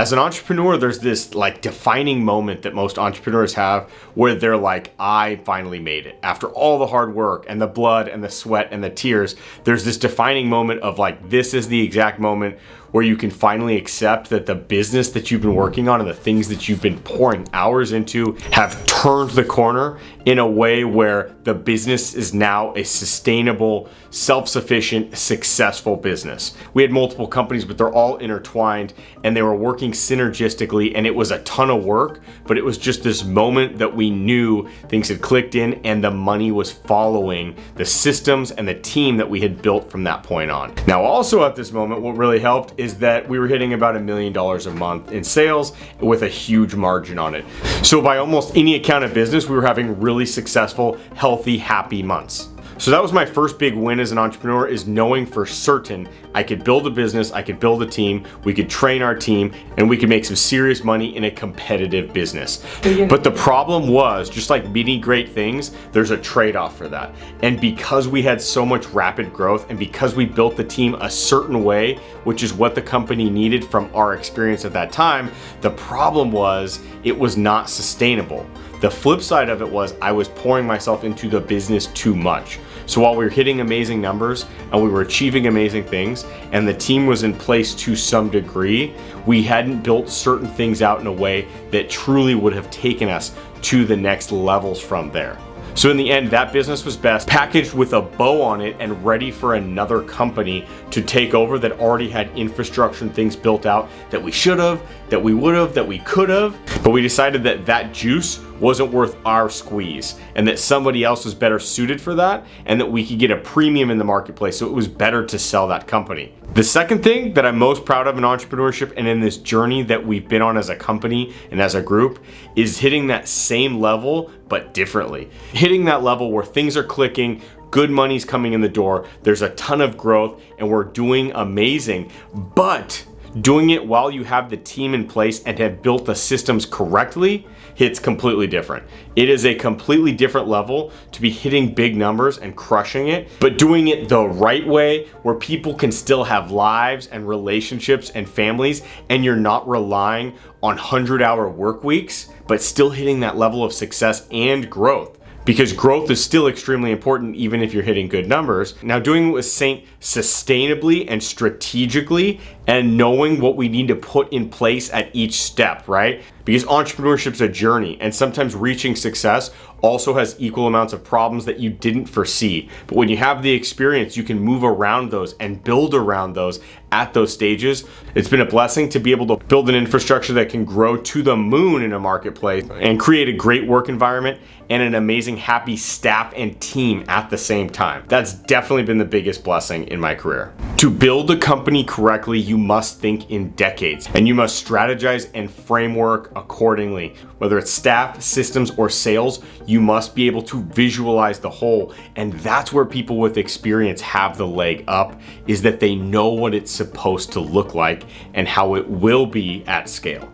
As an entrepreneur, there's this like defining moment that most entrepreneurs have where they're like, I finally made it. After all the hard work and the blood and the sweat and the tears, there's this defining moment of like, this is the exact moment where you can finally accept that the business that you've been working on and the things that you've been pouring hours into have turned the corner in a way where the business is now a sustainable, self-sufficient, successful business. We had multiple companies, but they're all intertwined and they were working synergistically, and it was a ton of work, but it was just this moment that we knew things had clicked in and the money was following the systems and the team that we had built from that point on. Now, also at this moment, what really helped is that we were hitting about $1 million a month in sales with a huge margin on it. So by almost any account of business, we were having really successful, healthy, happy months. So that was my first big win as an entrepreneur, is knowing for certain I could build a business, I could build a team, we could train our team, and we could make some serious money in a competitive business. But the problem was, just like many great things, there's a trade-off for that. And because we had so much rapid growth and because we built the team a certain way, which is what the company needed from our experience at that time, the problem was it was not sustainable. The flip side of it was I was pouring myself into the business too much. So while we were hitting amazing numbers and we were achieving amazing things and the team was in place to some degree, we hadn't built certain things out in a way that truly would have taken us to the next levels from there. So in the end, that business was best packaged with a bow on it and ready for another company to take over that already had infrastructure and things built out that we should have, that we would have, that we could have. But we decided that that juice wasn't worth our squeeze and that somebody else was better suited for that and that we could get a premium in the marketplace. So it was better to sell that company. The second thing that I'm most proud of in entrepreneurship and in this journey that we've been on as a company and as a group is hitting that same level, but differently. Hitting that level where things are clicking, good money's coming in the door, there's a ton of growth, and we're doing amazing, but doing it while you have the team in place and have built the systems correctly hits completely different. It is a completely different level to be hitting big numbers and crushing it, but doing it the right way where people can still have lives and relationships and families, and you're not relying on 100-hour work weeks, but still hitting that level of success and growth. Because growth is still extremely important even if you're hitting good numbers. Now, doing it with Saint sustainably and strategically and knowing what we need to put in place at each step, right? Because entrepreneurship's a journey, and sometimes reaching success also has equal amounts of problems that you didn't foresee. But when you have the experience, you can move around those and build around those at those stages. It's been a blessing to be able to build an infrastructure that can grow to the moon in a marketplace and create a great work environment and an amazing, happy staff and team at the same time. That's definitely been the biggest blessing in my career. To build a company correctly, you must think in decades, and you must strategize and framework accordingly. Whether it's staff, systems, or sales, you must be able to visualize the whole. And that's where people with experience have the leg up, is that they know what it's supposed to look like and how it will be at scale.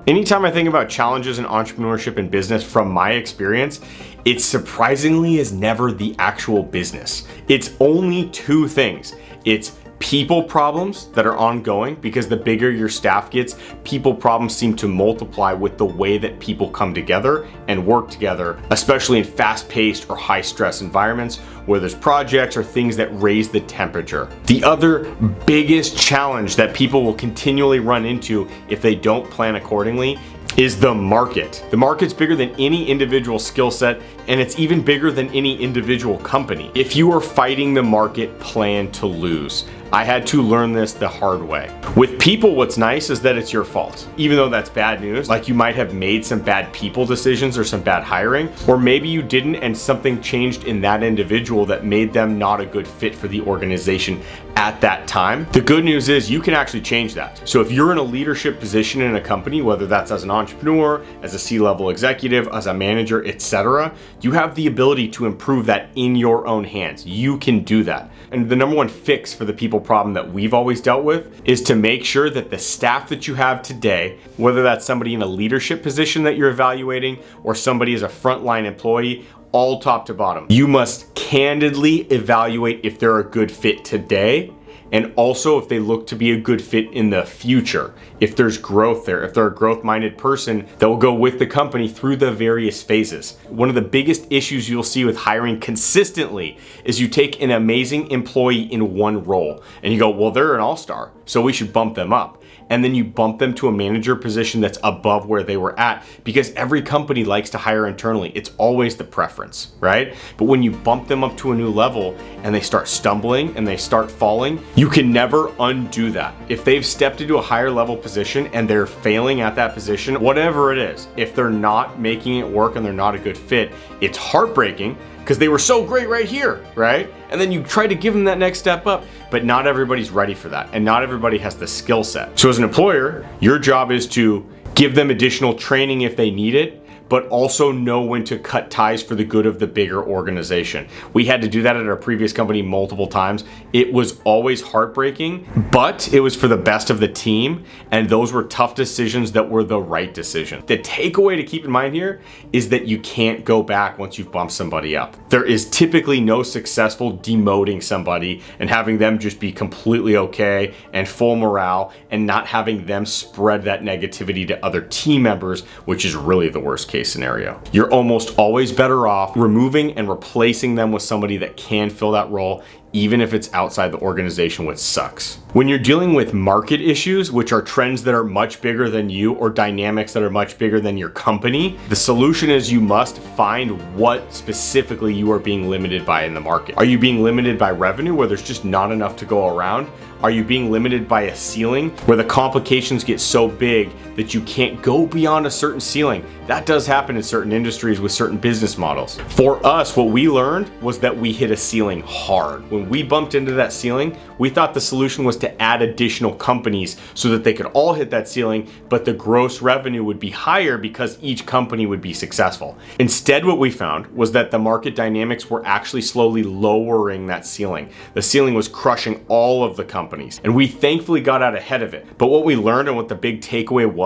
Anytime I think about challenges in entrepreneurship and business from my experience, it surprisingly is never the actual business. It's only two things. It's people problems that are ongoing, because the bigger your staff gets, people problems seem to multiply with the way that people come together and work together, especially in fast-paced or high-stress environments where there's projects or things that raise the temperature. The other biggest challenge that people will continually run into if they don't plan accordingly is the market. The market's bigger than any individual skill set, and it's even bigger than any individual company. If you are fighting the market, plan to lose. I had to learn this the hard way. With people, what's nice is that it's your fault. Even though that's bad news, like you might have made some bad people decisions or some bad hiring, or maybe you didn't and something changed in that individual that made them not a good fit for the organization at that time. The good news is you can actually change that. So if you're in a leadership position in a company, whether that's as an entrepreneur, as a C-level executive, as a manager, etc., you have the ability to improve that in your own hands. You can do that. And the number one fix for the people problem that we've always dealt with is to make sure that the staff that you have today, whether that's somebody in a leadership position that you're evaluating or somebody as a frontline employee, all top to bottom. You must candidly evaluate if they're a good fit today, and also if they look to be a good fit in the future. If there's growth there, if they're a growth-minded person that will go with the company through the various phases. One of the biggest issues you'll see with hiring consistently is you take an amazing employee in one role and you go, well, they're an all-star, so we should bump them up. And then you bump them to a manager position that's above where they were at, because every company likes to hire internally. It's always the preference, right? But when you bump them up to a new level and they start stumbling and they start falling, you can never undo that. If they've stepped into a higher level position and they're failing at that position, whatever it is, if they're not making it work and they're not a good fit, it's heartbreaking because they were so great right here, right? And then you try to give them that next step up, but not everybody's ready for that. And not everybody has the skill set. So as an employer, your job is to give them additional training if they need it, but also know when to cut ties for the good of the bigger organization. We had to do that at our previous company multiple times. It was always heartbreaking, but it was for the best of the team, and those were tough decisions that were the right decision. The takeaway to keep in mind here is that you can't go back once you've bumped somebody up. There is typically no successful demoting somebody and having them just be completely okay and full morale and not having them spread that negativity to other team members, which is really the worst case scenario. You're almost always better off removing and replacing them with somebody that can fill that role, even if it's outside the organization, which sucks. When you're dealing with market issues, which are trends that are much bigger than you or dynamics that are much bigger than your company, the solution is you must find what specifically you are being limited by in the market. Are you being limited by revenue where there's just not enough to go around? Are you being limited by a ceiling where the complications get so big that you can't go beyond a certain ceiling? That does happen in certain industries with certain business models. For us, what we learned was that we hit a ceiling hard. When we bumped into that ceiling, we thought the solution was to add additional companies so that they could all hit that ceiling, but the gross revenue would be higher because each company would be successful. Instead, what we found was that the market dynamics were actually slowly lowering that ceiling. The ceiling was crushing all of the companies, and we thankfully got out ahead of it. But what we learned and what the big takeaway was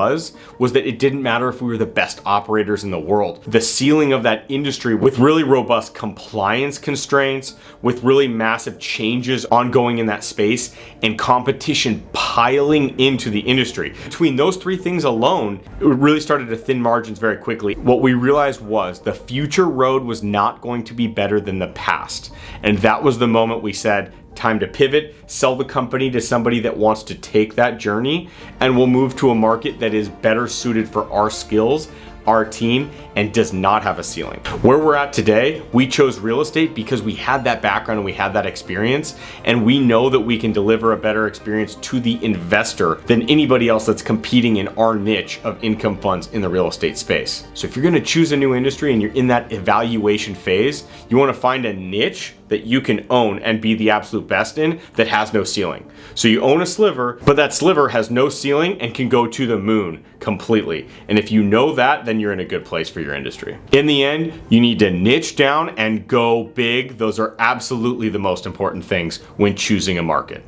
that it didn't matter if we were the best operators in the world. The ceiling of that industry with really robust compliance constraints, with really massive changes ongoing in that space, and competition piling into the industry. Between those three things alone, it really started to thin margins very quickly. What we realized was the future road was not going to be better than the past. And that was the moment we said, time to pivot, sell the company to somebody that wants to take that journey, and we'll move to a market that is better suited for our skills, our team, and does not have a ceiling. Where we're at today, we chose real estate because we had that background and we had that experience, and we know that we can deliver a better experience to the investor than anybody else that's competing in our niche of income funds in the real estate space. So if you're gonna choose a new industry and you're in that evaluation phase, you wanna find a niche that you can own and be the absolute best in that has no ceiling. So you own a sliver, but that sliver has no ceiling and can go to the moon completely. And if you know that, then you're in a good place for your industry. In the end, you need to niche down and go big. Those are absolutely the most important things when choosing a market.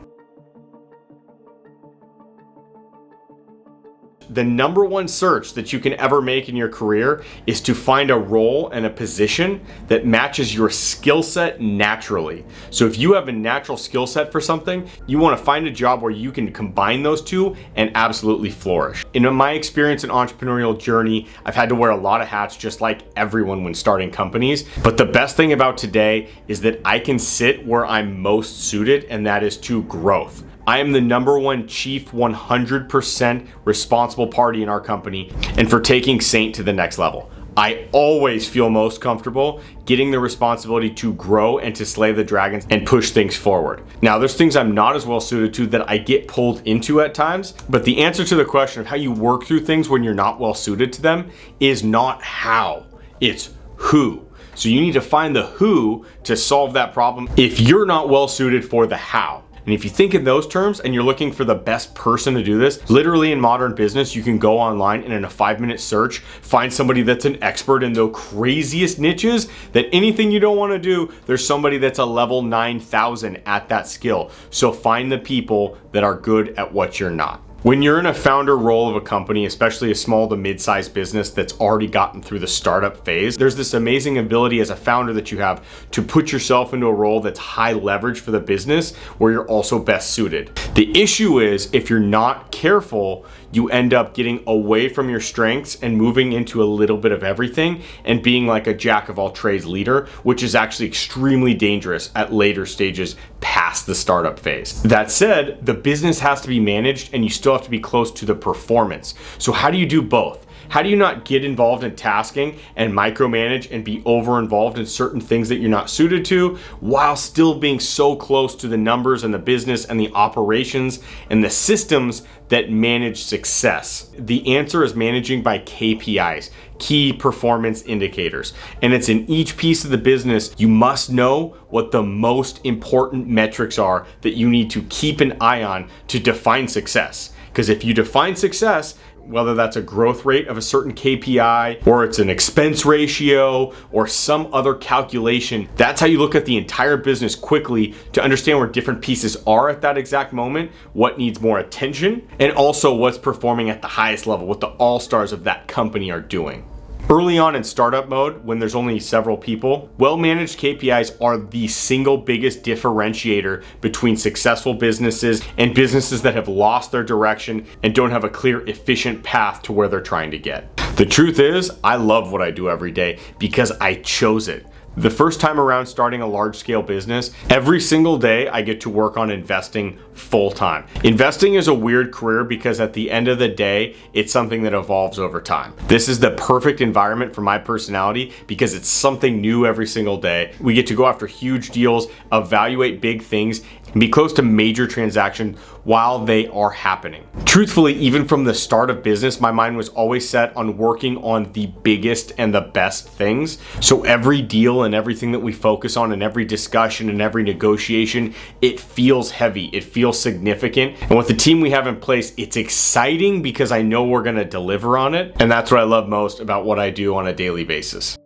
The number one search that you can ever make in your career is to find a role and a position that matches your skill set naturally. So if you have a natural skill set for something, you want to find a job where you can combine those two and absolutely flourish. In my experience and entrepreneurial journey, I've had to wear a lot of hats just like everyone when starting companies. But the best thing about today is that I can sit where I'm most suited, and that is to growth. I am the number one chief 100% responsible party in our company and for taking Saint to the next level. I always feel most comfortable getting the responsibility to grow and to slay the dragons and push things forward. Now, there's things I'm not as well suited to that I get pulled into at times, but the answer to the question of how you work through things when you're not well suited to them is not how, it's who. So you need to find the who to solve that problem if you're not well suited for the how. And if you think in those terms and you're looking for the best person to do this, literally in modern business, you can go online and in a 5-minute search, find somebody that's an expert in the craziest niches that anything you don't want to do, there's somebody that's a level 9,000 at that skill. So find the people that are good at what you're not. When you're in a founder role of a company, especially a small to mid-sized business that's already gotten through the startup phase, there's this amazing ability as a founder that you have to put yourself into a role that's high leverage for the business where you're also best suited. The issue is if you're not careful, you end up getting away from your strengths and moving into a little bit of everything and being like a jack of all trades leader, which is actually extremely dangerous at later stages past the startup phase. That said, the business has to be managed and you still have to be close to the performance. So how do you do both? How do you not get involved in tasking and micromanage and be over involved in certain things that you're not suited to while still being so close to the numbers and the business and the operations and the systems that manage success? The answer is managing by KPIs, key performance indicators. And it's in each piece of the business, you must know what the most important metrics are that you need to keep an eye on to define success. Because if you define success, whether that's a growth rate of a certain KPI or it's an expense ratio or some other calculation, that's how you look at the entire business quickly to understand where different pieces are at that exact moment, what needs more attention, and also what's performing at the highest level, what the all-stars of that company are doing. Early on in startup mode, when there's only several people, well-managed KPIs are the single biggest differentiator between successful businesses and businesses that have lost their direction and don't have a clear, efficient path to where they're trying to get. The truth is, I love what I do every day because I chose it. The first time around starting a large-scale business, every single day I get to work on investing full-time. Investing is a weird career because at the end of the day, it's something that evolves over time. This is the perfect environment for my personality because it's something new every single day. We get to go after huge deals, evaluate big things, and be close to major transactions while they are happening. Truthfully, even from the start of business, my mind was always set on working on the biggest and the best things. So every deal and everything that we focus on and every discussion and every negotiation, it feels heavy, it feels significant. And with the team we have in place, it's exciting because I know we're gonna deliver on it. And that's what I love most about what I do on a daily basis.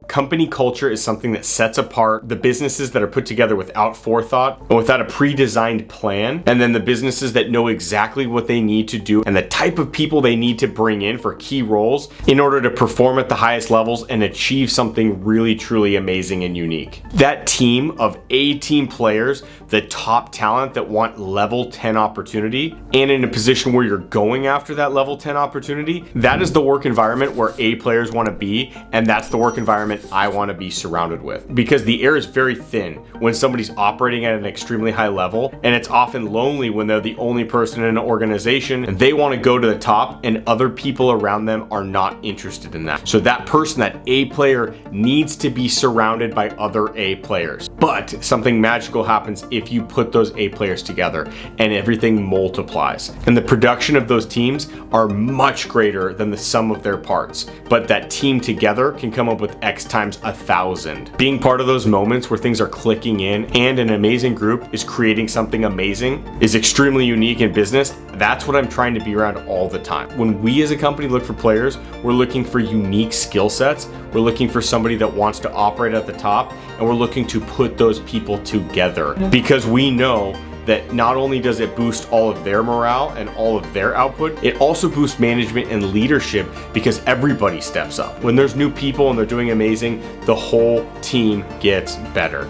Company culture is something that sets apart the businesses that are put together without forethought and without a pre-designed plan, and then the businesses that know exactly what they need to do and the type of people they need to bring in for key roles in order to perform at the highest levels and achieve something really, truly amazing and unique. That team of A-team players, the top talent that want level 10 opportunity, and in a position where you're going after that level 10 opportunity, that is the work environment where A players want to be, and that's the work environment I want to be surrounded with. Because the air is very thin when somebody's operating at an extremely high level, and it's often lonely when they're the only person in an organization and they want to go to the top and other people around them are not interested in that. So that person, that A player, needs to be surrounded by other A players. But something magical happens if you put those A players together and everything multiplies. And the production of those teams are much greater than the sum of their parts. But that team together can come up with X times 1,000. Being part of those moments where things are clicking in and an amazing group is creating something amazing is extremely unique in business. That's what I'm trying to be around all the time. When we as a company look for players, we're looking for unique skill sets. We're looking for somebody that wants to operate at the top, and we're looking to put those people together because we know that not only does it boost all of their morale and all of their output, it also boosts management and leadership because everybody steps up. When there's new people and they're doing amazing, the whole team gets better.